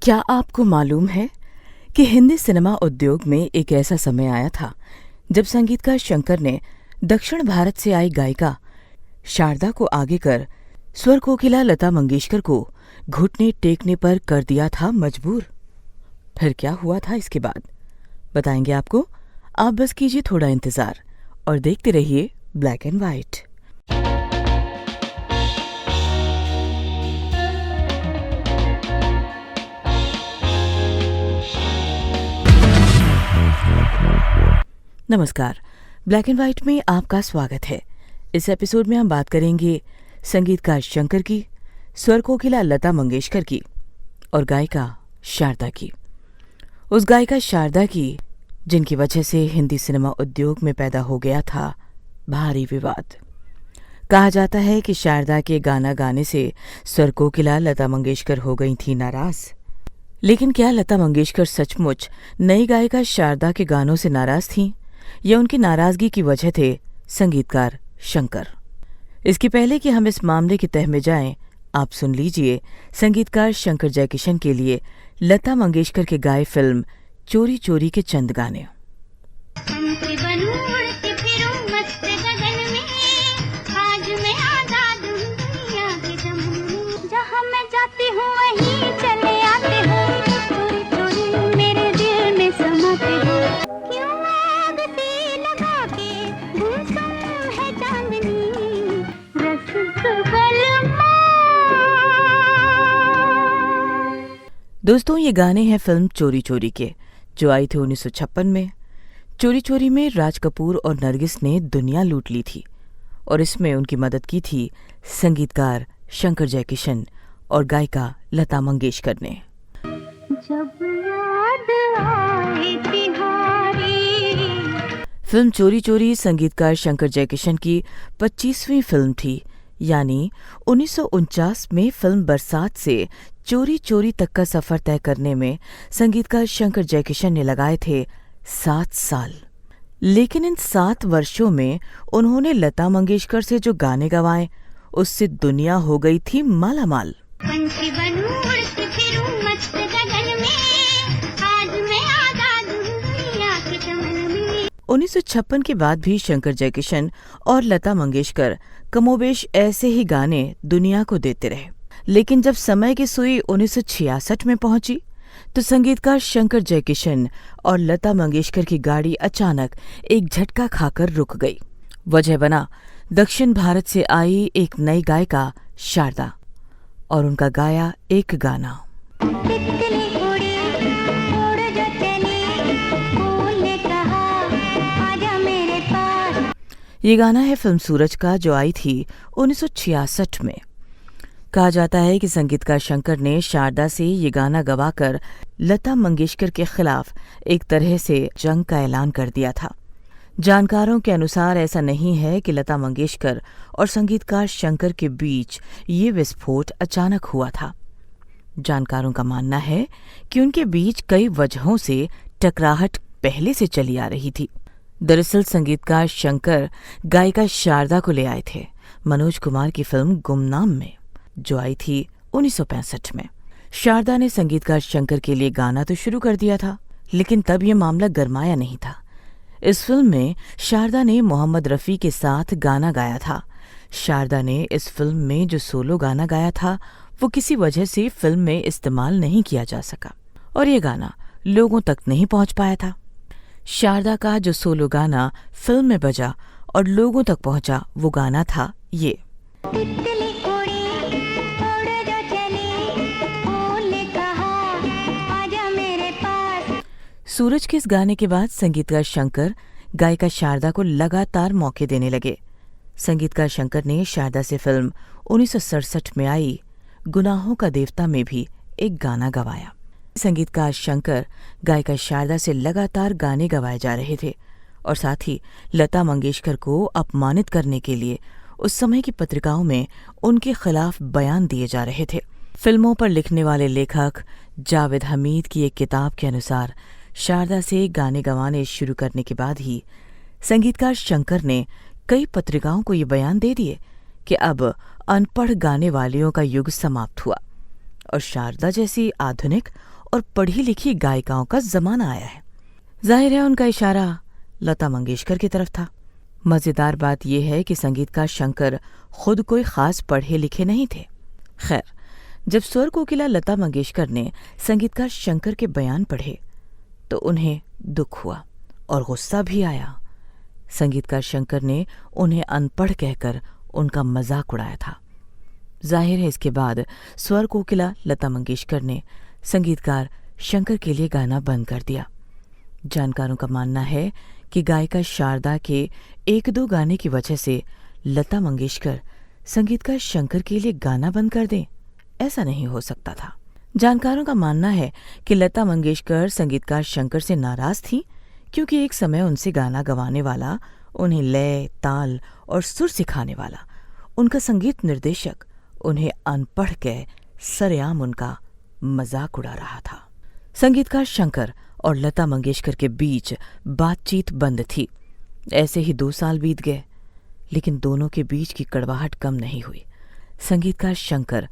क्या आपको मालूम है कि हिंदी सिनेमा उद्योग में एक ऐसा समय आया था जब संगीतकार शंकर ने दक्षिण भारत से आई गायिका शारदा को आगे कर स्वर कोकिला लता मंगेशकर को घुटने टेकने पर कर दिया था मजबूर। फिर क्या हुआ था इसके बाद बताएंगे आपको। आप बस कीजिए थोड़ा इंतजार और देखते रहिए ब्लैक एंड व्हाइट। नमस्कार, ब्लैक एंड व्हाइट में आपका स्वागत है। इस एपिसोड में हम बात करेंगे संगीतकार शंकर की, स्वर कोकिला लता मंगेशकर की और गायिका शारदा की। उस गायिका शारदा की जिनकी वजह से हिंदी सिनेमा उद्योग में पैदा हो गया था भारी विवाद। कहा जाता है कि शारदा के गाना गाने से स्वर कोकिला लता मंगेशकर हो गई थी नाराज। लेकिन क्या लता मंगेशकर सचमुच नई गायिका शारदा के गानों से नाराज थीं या उनकी नाराजगी की वजह थे संगीतकार शंकर? इसके पहले कि हम इस मामले की तह में जाएं, आप सुन लीजिए संगीतकार शंकर जयकिशन के लिए लता मंगेशकर के गाए फिल्म चोरी चोरी के चंद गाने। दोस्तों, ये गाने हैं फिल्म चोरी चोरी के, जो आई थी 1956 में। चोरी चोरी में राज कपूर और नरगिस ने दुनिया लूट ली थी और इसमें उनकी मदद की थी संगीतकार शंकर जयकिशन और गायिका लता मंगेशकर ने। जब याद आए तिहारी। फिल्म चोरी चोरी संगीतकार शंकर जयकिशन की 25वीं फिल्म थी, यानी 1949 में फिल्म बरसात से चोरी चोरी तक का सफर तय करने में संगीतकार शंकर जयकिशन ने लगाए थे 7 साल। लेकिन इन 7 वर्षों में उन्होंने लता मंगेशकर से जो गाने गवाए उससे दुनिया हो गई थी मालामाल। 1956 के बाद भी शंकर जयकिशन और लता मंगेशकर कमोबेश ऐसे ही गाने दुनिया को देते रहे। लेकिन जब समय की सुई 1966 में पहुंची तो संगीतकार शंकर जयकिशन और लता मंगेशकर की गाड़ी अचानक एक झटका खाकर रुक गई। वजह बना दक्षिण भारत से आई एक नई गायिका शारदा और उनका गाया एक गाना। ये गाना है फिल्म सूरज का, जो आई थी 1966 में। कहा जाता है कि संगीतकार शंकर ने शारदा से ये गाना गवाकर लता मंगेशकर के खिलाफ एक तरह से जंग का ऐलान कर दिया था। जानकारों के अनुसार ऐसा नहीं है कि लता मंगेशकर और संगीतकार शंकर के बीच ये विस्फोट अचानक हुआ था। जानकारों का मानना है कि उनके बीच कई वजहों से टकराहट पहले से चली आ रही थी। दरअसल संगीतकार शंकर गायिका शारदा को ले आए थे मनोज कुमार की फिल्म गुमनाम में, जो आई थी 1965 में। शारदा ने संगीतकार शंकर के लिए गाना तो शुरू कर दिया था, लेकिन तब ये मामला गरमाया नहीं था। इस फिल्म में शारदा ने मोहम्मद रफ़ी के साथ गाना गाया था। शारदा ने इस फिल्म में जो सोलो गाना गाया था वो किसी वजह से फिल्म में इस्तेमाल नहीं किया जा सका और ये गाना लोगों तक नहीं पहुंच पाया था। शारदा का जो सोलो गाना फिल्म में बजा और लोगों तक पहुंचा वो गाना था ये। सूरज के इस गाने के बाद संगीतकार शंकर गायिका शारदा को लगातार मौके देने लगे। संगीतकार शंकर ने शारदा से फिल्म 1967 में आई गुनाहों का देवता में भी एक गाना गवाया। संगीतकार शंकर गायिका शारदा से लगातार गाने गवाए जा रहे थे और साथ ही लता मंगेशकर को अपमानित करने के लिए उस समय की पत्रिकाओं में उनके खिलाफ बयान दिए जा रहे थे। फिल्मों पर लिखने वाले लेखक जावेद हमीद की एक किताब के अनुसार शारदा से गाने गवाने शुरू करने के बाद ही संगीतकार शंकर ने कई पत्रिकाओं को ये बयान दे दिए कि अब अनपढ़ गाने वालियों का युग समाप्त हुआ और शारदा जैसी आधुनिक और पढ़ी लिखी गायिकाओं का जमाना आया है। जाहिर है उनका इशारा लता मंगेशकर की तरफ था। मजेदार बात यह है कि संगीतकार शंकर खुद कोई खास पढ़े लिखे नहीं थे। खैर, जब स्वर कोकिला लता मंगेशकर ने संगीतकार शंकर के बयान पढ़े तो उन्हें दुख हुआ और गुस्सा भी आया। संगीतकार शंकर ने उन्हें अनपढ़ कहकर उनका मजाक उड़ाया था। जाहिर है इसके बाद स्वर कोकिला लता मंगेशकर ने संगीतकार शंकर के लिए गाना बंद कर दिया। जानकारों का मानना है कि गायिका शारदा के एक दो गाने की वजह से लता मंगेशकर संगीतकार शंकर के लिए गाना बंद कर दें, ऐसा नहीं हो सकता था। जानकारों का मानना है कि लता मंगेशकर संगीतकार शंकर से नाराज थीं क्योंकि एक समय उनसे गाना गवाने वाला, उन्हें लय, ताल और सुर सिखाने वाला उनका संगीत निर्देशक उन्हें अनपढ़ कह सरेआम उनका मजाक उड़ा रहा था। संगीतकार शंकर और लता मंगेशकर के बीच बातचीत बंद थी। ऐसे ही 2 साल बीत गए, लेकिन दोनों के बीच की कड़वाहट कम नहीं हुई। संगीतकार शंकर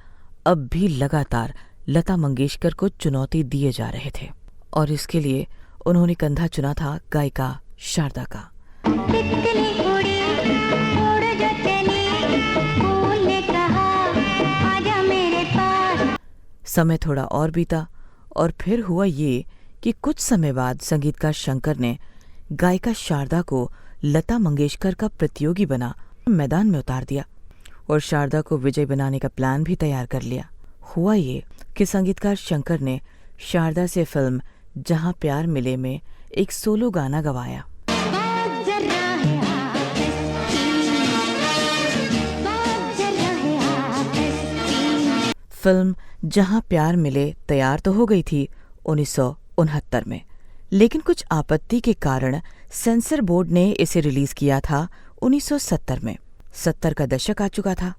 अब भी लगातार लता मंगेशकर को चुनौती दिए जा रहे थे और इसके लिए उन्होंने कंधा चुना था गायिका शारदा का। समय थोड़ा और बीता और फिर हुआ ये कि कुछ समय बाद संगीतकार शंकर ने गायिका शारदा को लता मंगेशकर का प्रतियोगी बना मैदान में उतार दिया और शारदा को विजय बनाने का प्लान भी तैयार कर लिया। हुआ ये कि संगीतकार शंकर ने शारदा से फिल्म जहां प्यार मिले में एक सोलो गाना गवाया। फिल्म जहां प्यार मिले तैयार तो हो गई थी 1969 में, लेकिन कुछ आपत्ति के कारण सेंसर बोर्ड ने इसे रिलीज किया था 1970 में। 70 का दशक आ चुका था।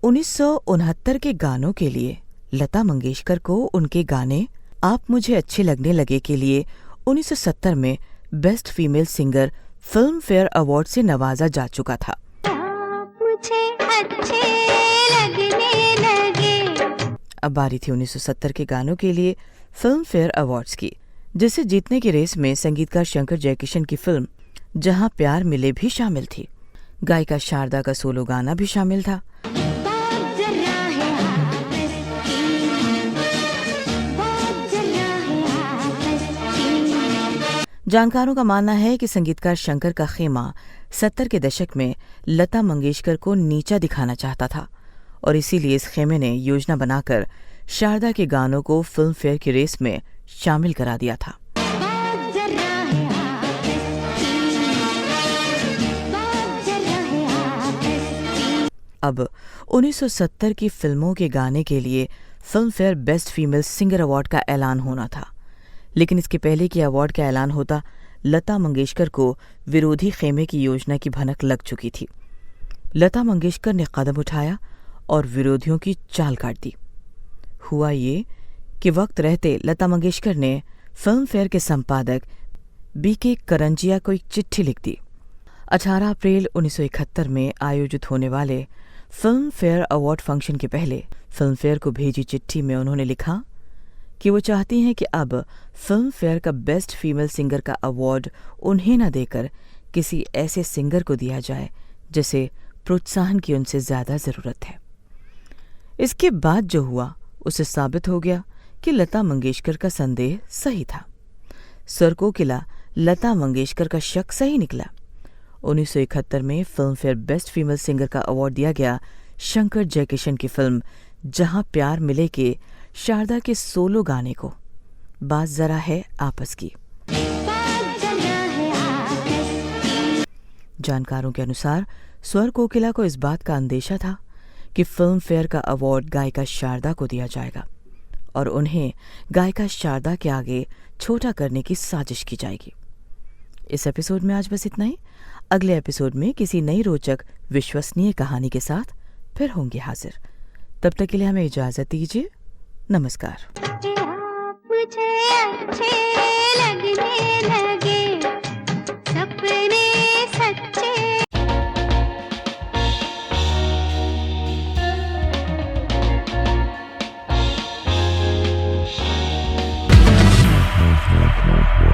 1969 के गानों के लिए लता मंगेशकर को उनके गाने आप मुझे अच्छे लगने लगे के लिए 1970 में best female singer film fair award से नवाजा जा चुका था। मुझे अच्छे लगने लगे। अब बारी थी 1970 के गानों के लिए फिल्म फेयर अवार्ड्स की, जिसे जीतने की रेस में संगीतकार शंकर जयकिशन की फिल्म जहां प्यार मिले भी शामिल थी। गायिका शारदा का सोलो गाना भी शामिल था। जानकारों का मानना है कि संगीतकार शंकर का खेमा 70 के दशक में लता मंगेशकर को नीचा दिखाना चाहता था और इसीलिए इस खेमे ने योजना बनाकर शारदा के गानों को फिल्म फेयर की रेस में शामिल करा दिया था। अब 1970 की फिल्मों के गाने के लिए film fair best female singer award का ऐलान होना था, लेकिन इसके पहले कि अवार्ड का ऐलान होता लता मंगेशकर को विरोधी खेमे की योजना की भनक लग चुकी थी। लता मंगेशकर ने कदम उठाया और विरोधियों की चाल काट दी। हुआ ये कि वक्त रहते लता मंगेशकर ने फिल्म फेयर के संपादक बीके करंजिया को एक चिट्ठी लिख दी। 18 अप्रैल 1971 में आयोजित होने वाले फिल्म फेयर अवार्ड फंक्शन के पहले फिल्म फेयर को भेजी चिट्ठी में उन्होंने लिखा कि वो चाहती हैं कि अब फिल्म फेयर का बेस्ट फीमेल सिंगर का अवार्ड उन्हें न देकर किसी ऐसे सिंगर को दिया जाए जिसे प्रोत्साहन की उनसे ज्यादा जरूरत है। इसके बाद जो हुआ उसे साबित हो गया कि लता मंगेशकर का संदेह सही था। स्वर कोकिला लता मंगेशकर का शक सही निकला। 1971 में film fair best female singer का अवार्ड दिया गया शंकर जयकिशन की फिल्म जहां प्यार मिले के शारदा के सोलो गाने को। बात जरा है आपस की। जानकारों के अनुसार स्वर कोकिला को इस बात का अंदेशा था कि फिल्म फेयर का अवार्ड गायिका शारदा को दिया जाएगा और उन्हें गायिका शारदा के आगे छोटा करने की साजिश की जाएगी। इस एपिसोड में आज बस इतना ही। अगले एपिसोड में किसी नई रोचक विश्वसनीय कहानी के साथ फिर होंगे हाजिर। तब तक के लिए हमें इजाजत दीजिए। नमस्कार। मुझे अच्छे लगने लगे।